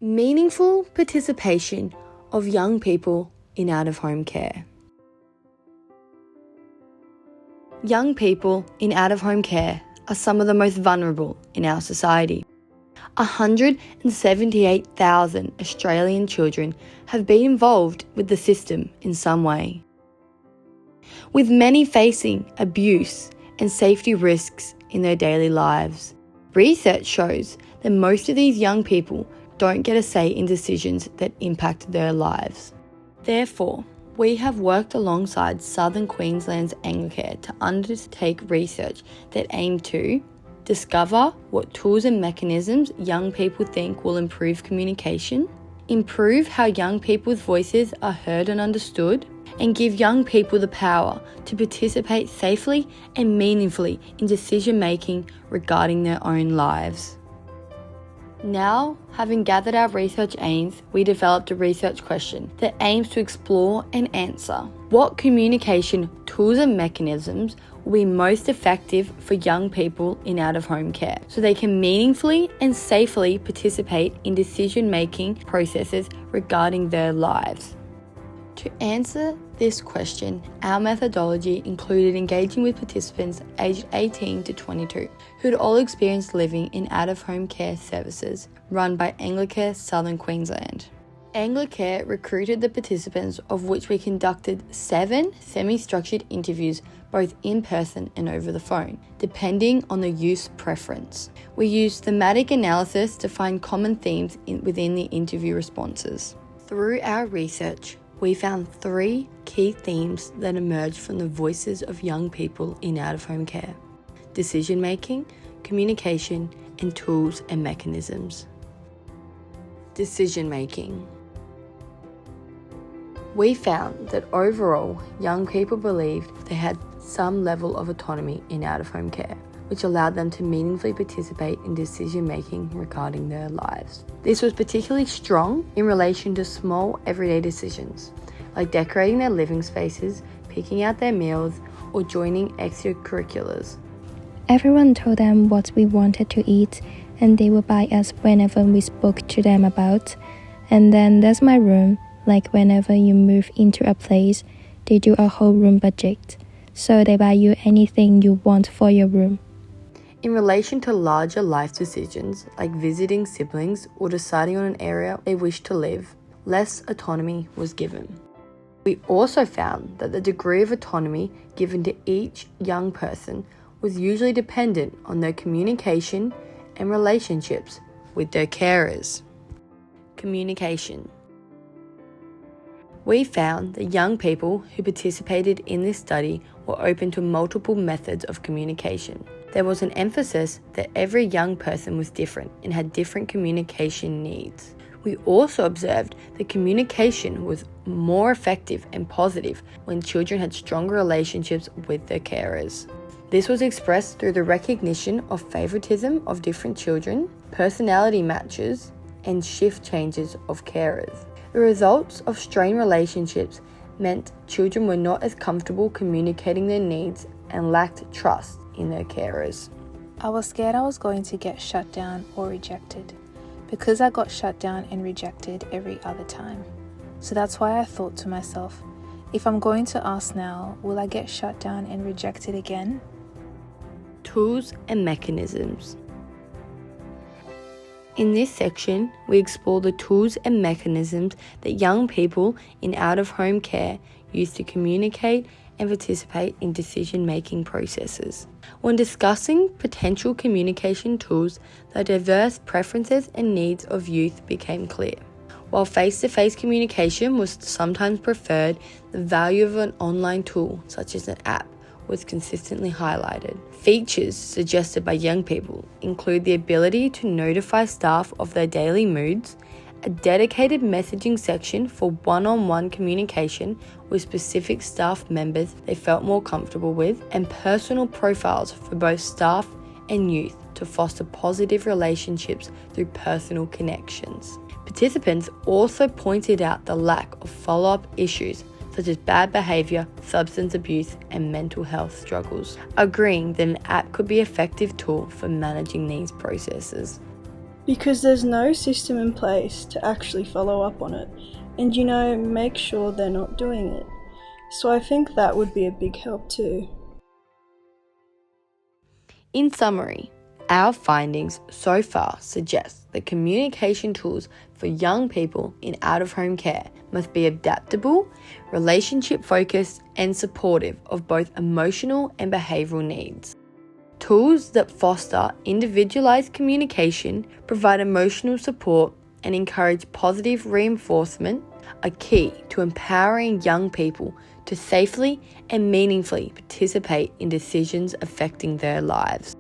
Meaningful participation of young people in out-of-home care. Young people in out-of-home care are some of the most vulnerable in our society. 178,000 Australian children have been involved with the system in some way, with many facing abuse and safety risks in their daily lives. Research shows that most of these young people don't get a say in decisions that impact their lives. Therefore, we have worked alongside Southern Queensland's Anglicare to undertake research that aim to discover what tools and mechanisms young people think will improve communication, improve how young people's voices are heard and understood, and give young people the power to participate safely and meaningfully in decision-making regarding their own lives. Now, having gathered our research aims, we developed a research question that aims to explore and answer what communication tools and mechanisms will be most effective for young people in out-of-home care so they can meaningfully and safely participate in decision-making processes regarding their lives. To answer this question, our methodology included engaging with participants aged 18 to 22 who had all experienced living in out-of-home care services run by Anglicare Southern Queensland. Anglicare recruited the participants, of which we conducted 7 semi-structured interviews both in person and over the phone, depending on the use preference. We used thematic analysis to find common themes within the interview responses. Through our research, we found 3 key themes that emerged from the voices of young people in out-of-home care: decision-making, communication, and tools and mechanisms. Decision-making. We found that overall, young people believed they had some level of autonomy in out-of-home care, which allowed them to meaningfully participate in decision-making regarding their lives. This was particularly strong in relation to small everyday decisions, like decorating their living spaces, picking out their meals, or joining extracurriculars. Everyone told them what we wanted to eat, and they would buy us whenever we spoke to them about. And then there's my room. Like whenever you move into a place, they do a whole room budget. So they buy you anything you want for your room. In relation to larger life decisions, like visiting siblings or deciding on an area they wish to live, less autonomy was given. We also found that the degree of autonomy given to each young person was usually dependent on their communication and relationships with their carers. Communication. We found that young people who participated in this study were open to multiple methods of communication. There was an emphasis that every young person was different and had different communication needs. We also observed that communication was more effective and positive when children had stronger relationships with their carers. This was expressed through the recognition of favoritism of different children, personality matches, and shift changes of carers. The results of strained relationships meant children were not as comfortable communicating their needs and lacked trust in their carers. I was scared I was going to get shut down or rejected, because I got shut down and rejected every other time. So that's why I thought to myself, if I'm going to ask now, will I get shut down and rejected again? Tools and mechanisms. In this section, we explore the tools and mechanisms that young people in out-of-home care use to communicate and participate in decision-making processes. When discussing potential communication tools, the diverse preferences and needs of youth became clear. While face-to-face communication was sometimes preferred, the value of an online tool, such as an app, was consistently highlighted. Features suggested by young people include the ability to notify staff of their daily moods, a dedicated messaging section for one-on-one communication with specific staff members they felt more comfortable with, and personal profiles for both staff and youth to foster positive relationships through personal connections. Participants also pointed out the lack of follow-up issues such as bad behaviour, substance abuse, and mental health struggles, agreeing that an app could be an effective tool for managing these processes. because there's no system in place to actually follow up on it and, make sure they're not doing it. So I think that would be a big help too. In summary, our findings so far suggest that communication tools for young people in out-of-home care must be adaptable, relationship-focused, and supportive of both emotional and behavioural needs. Tools that foster individualised communication, provide emotional support, and encourage positive reinforcement are key to empowering young people to safely and meaningfully participate in decisions affecting their lives.